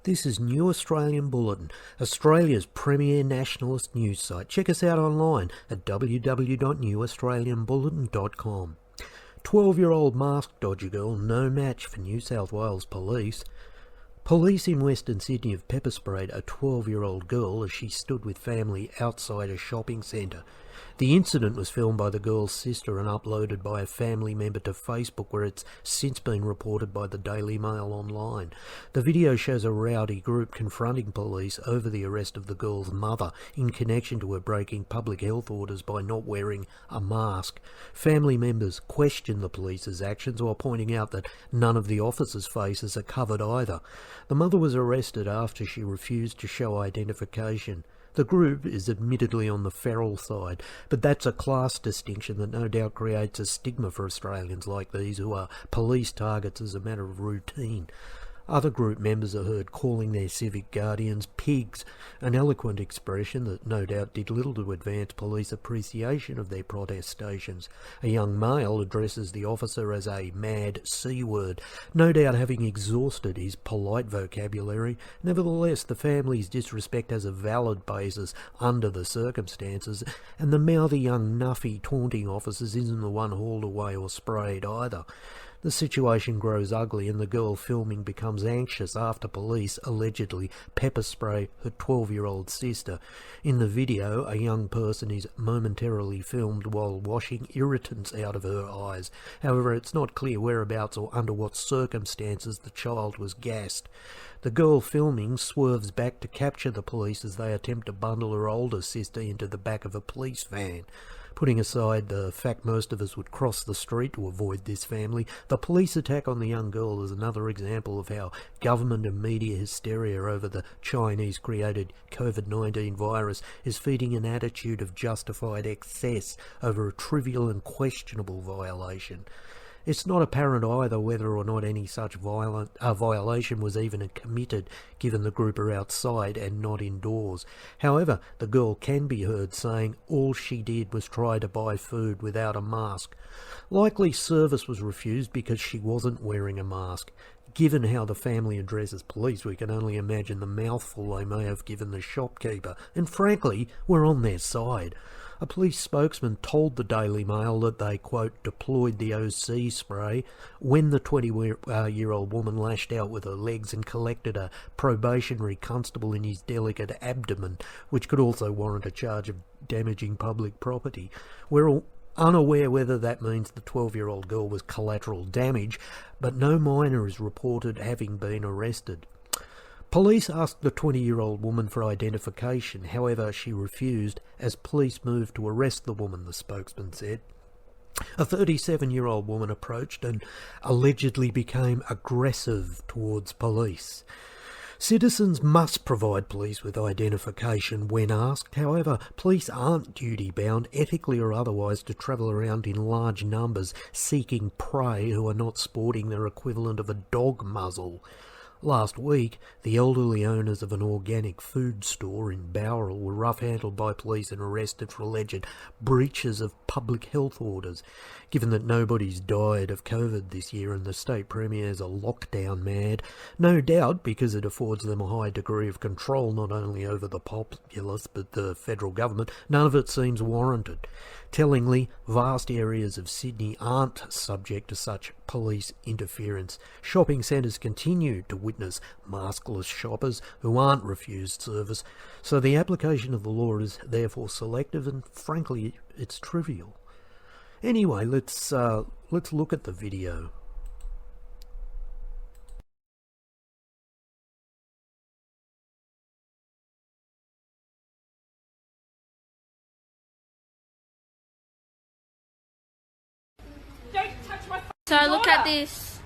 This is New Australian Bulletin, Australia's premier nationalist news site. Check us out online at www.newaustralianbulletin.com. 12-year-old masked dodger girl no match for New South Wales police. Police in Western Sydney have pepper sprayed a 12-year-old girl as she stood with family outside a shopping centre. The incident was filmed by the girl's sister and uploaded by a family member to Facebook, where it's since been reported by the Daily Mail online. The video shows a rowdy group confronting police over the arrest of the girl's mother in connection to her breaking public health orders by not wearing a mask. Family members question the police's actions while pointing out that none of the officers' faces are covered either. The mother was arrested after she refused to show identification. The group is admittedly on the feral side, but that's a class distinction that no doubt creates a stigma for Australians like these, who are police targets as a matter of routine. Other group members are heard calling their civic guardians pigs, an eloquent expression that no doubt did little to advance police appreciation of their protestations. A young male addresses the officer as a mad C-word, no doubt having exhausted his polite vocabulary. Nevertheless, the family's disrespect has a valid basis under the circumstances, and the mouthy young nuffy taunting officers isn't the one hauled away or sprayed either. The situation grows ugly and the girl filming becomes anxious after police allegedly pepper spray her 12-year-old sister. In the video, a young person is momentarily filmed while washing irritants out of her eyes. However, it's not clear whereabouts or under what circumstances the child was gassed. The girl filming swerves back to capture the police as they attempt to bundle her older sister into the back of a police van. Putting aside the fact most of us would cross the street to avoid this family, the police attack on the young girl is another example of how government and media hysteria over the Chinese-created COVID-19 virus is feeding an attitude of justified excess over a trivial and questionable violation. It's not apparent either whether or not any such violation was even committed, given the group are outside and not indoors. However, the girl can be heard saying all she did was try to buy food without a mask. Likely service was refused because she wasn't wearing a mask. Given how the family addresses police, we can only imagine the mouthful they may have given the shopkeeper, and frankly, we're on their side. A police spokesman told the Daily Mail that they, quote, deployed the OC spray when the 20-year-old woman lashed out with her legs and collected a probationary constable in his delicate abdomen, which could also warrant a charge of damaging public property. We're all unaware whether that means the 12-year-old girl was collateral damage, but no minor is reported having been arrested. Police asked the 20-year-old woman for identification. However, she refused as police moved to arrest the woman, the spokesman said. A 37-year-old woman approached and allegedly became aggressive towards police. Citizens must provide police with identification when asked. However, police aren't duty-bound, ethically or otherwise, to travel around in large numbers seeking prey who are not sporting their equivalent of a dog muzzle. Last week, the elderly owners of an organic food store in Bowral were rough-handled by police and arrested for alleged breaches of public health orders. Given that nobody's died of COVID this year and the state premier is a lockdown mad, no doubt because it affords them a high degree of control not only over the populace but the federal government, none of it seems warranted. Tellingly, vast areas of Sydney aren't subject to such police interference. Shopping centres continue to witness maskless shoppers who aren't refused service, so the application of the law is therefore selective and, frankly, it's trivial. Anyway, let's look at the video. So look at this.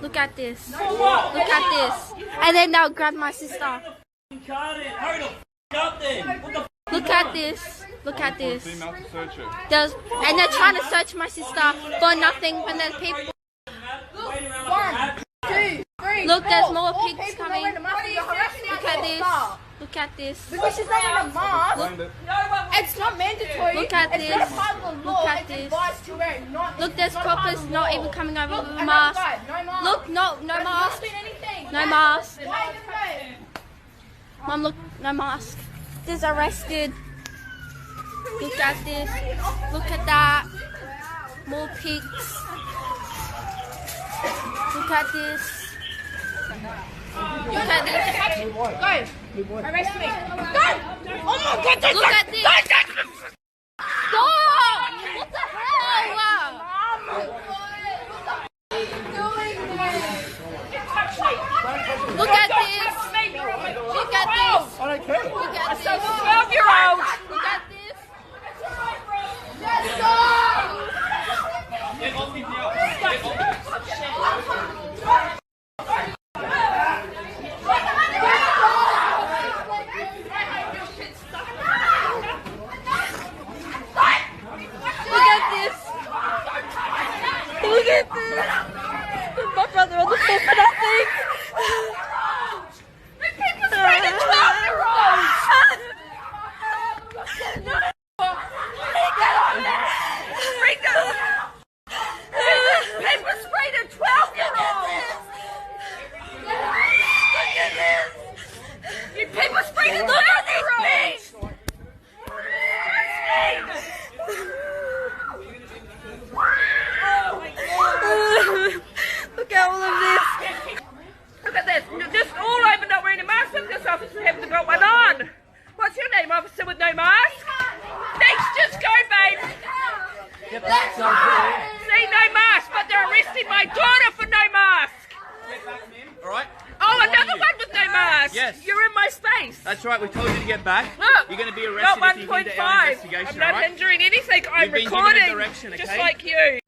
Look at this. Look at this. And then they'll grab my sister. Look at this. Look at this. And they're trying to search my sister for nothing, and then people. 1, 2, 3. Look, there's more pigs coming. Look at this. Look at this. Because she's not wearing a mask. It's not mandatory. Look at it's this. Not a part of the law. Look at it's this. advised to wear it. Look, there's coppers not even coming over with a and mask. no mask. Look, no There's mask. not been anything. No mask. Why are you gonna go? Mom, look, no mask. This arrested. Look at this. Look at that. More pigs. Look at this. Look at this. Go. Arrest me. Go. Oh my God. Look at this. Stop! What the hell? Look at this. Look at this. I don't care. Look at this. 12-year-old. Look at this. Look at this. Look at this. My brother on the floor for nothing. People sprayed a 12-year-old. People sprayed a 12-year-old. Look at this. People sprayed a 12-year-old. Look at all of this. Look at this. Just all over not wearing a mask. Look, this officer hasn't got one on. What's your name, officer with no mask? Thanks, just go, babe. See, no mask, but they're arresting my daughter for no mask. All right. Oh, another one with no mask. Yes. You're in my space. That's right. We told you to get back. Look. You're going to be Not arrested if you hinder our 1.5. investigation. I'm not all right? hindering anything. I'm You've been given a recording. direction, Just okay? like you.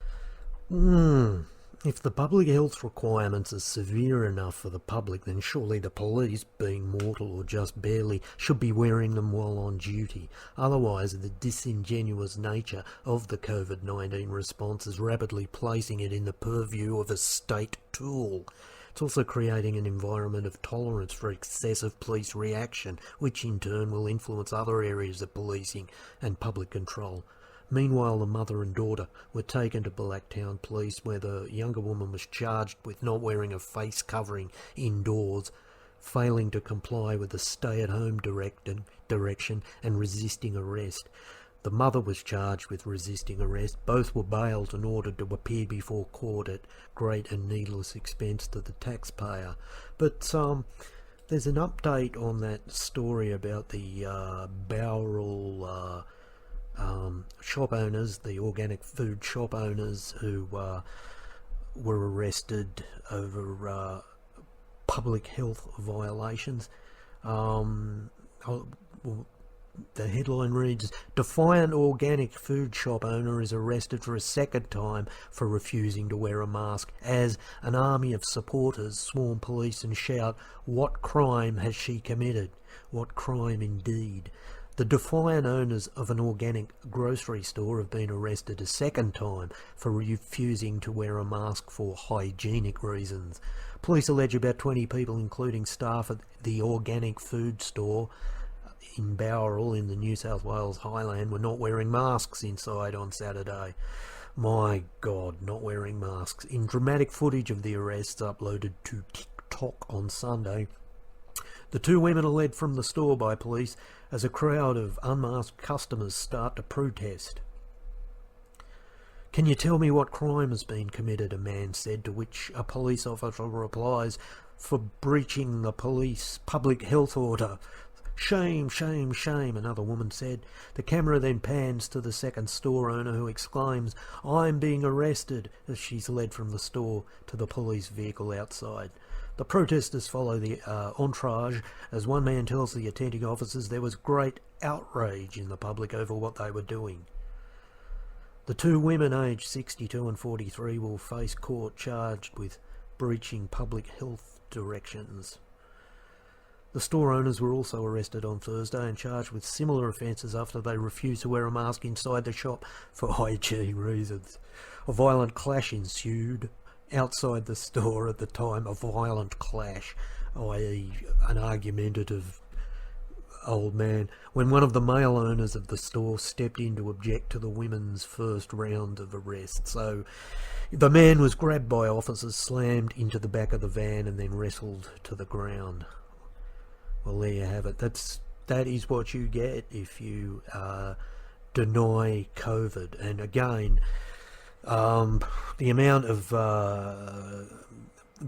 If the public health requirements are severe enough for the public, then surely the police, being mortal or just barely, should be wearing them while on duty. Otherwise, the disingenuous nature of the COVID-19 response is rapidly placing it in the purview of a state tool. It's also creating an environment of tolerance for excessive police reaction, which in turn will influence other areas of policing and public control. Meanwhile, the mother and daughter were taken to Blacktown Police, where the younger woman was charged with not wearing a face covering indoors, failing to comply with the stay-at-home direction and resisting arrest. The mother was charged with resisting arrest. Both were bailed and ordered to appear before court at great and needless expense to the taxpayer. But there's an update on that story about the Bowral shop owners, the organic food shop owners who were arrested over public health violations. The headline reads, "Defiant organic food shop owner is arrested for a second time for refusing to wear a mask as an army of supporters swarm police and shout, 'What crime has she committed?' What crime indeed." The defiant owners of an organic grocery store have been arrested a second time for refusing to wear a mask for hygienic reasons. Police allege about 20 people, including staff at the organic food store in Bowral in the New South Wales Highland, were not wearing masks inside on Saturday. My God, not wearing masks. In dramatic footage of the arrests uploaded to TikTok on Sunday, the two women are led from the store by police as a crowd of unmasked customers start to protest. "Can you tell me what crime has been committed?" a man said, to which a police officer replies, "For breaching the police public health order." "Shame, shame, shame," another woman said. The camera then pans to the second store owner, who exclaims, "I'm being arrested," as she's led from the store to the police vehicle outside. The protesters follow the entourage, as one man tells the attending officers there was great outrage in the public over what they were doing. The two women, aged 62 and 43, will face court charged with breaching public health directions. The store owners were also arrested on Thursday and charged with similar offences after they refused to wear a mask inside the shop for hygiene reasons. A violent clash ensued outside the store at the time. A violent clash, i.e. an argumentative old man, when one of the male owners of the store stepped in to object to the women's first round of arrests. So the man was grabbed by officers, slammed into the back of the van and then wrestled to the ground. Well, there you have it. That is what you get if you deny COVID. And again, the amount of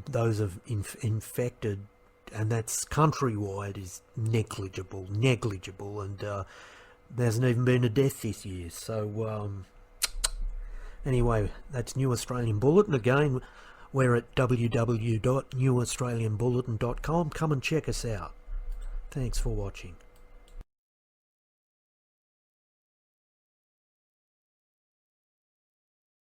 those of infected, and that's countrywide, is negligible, and there hasn't even been a death this year. So anyway, that's New Australian Bulletin. Again, we're at www.newaustralianbulletin.com. Come and check us out. Thanks for watching.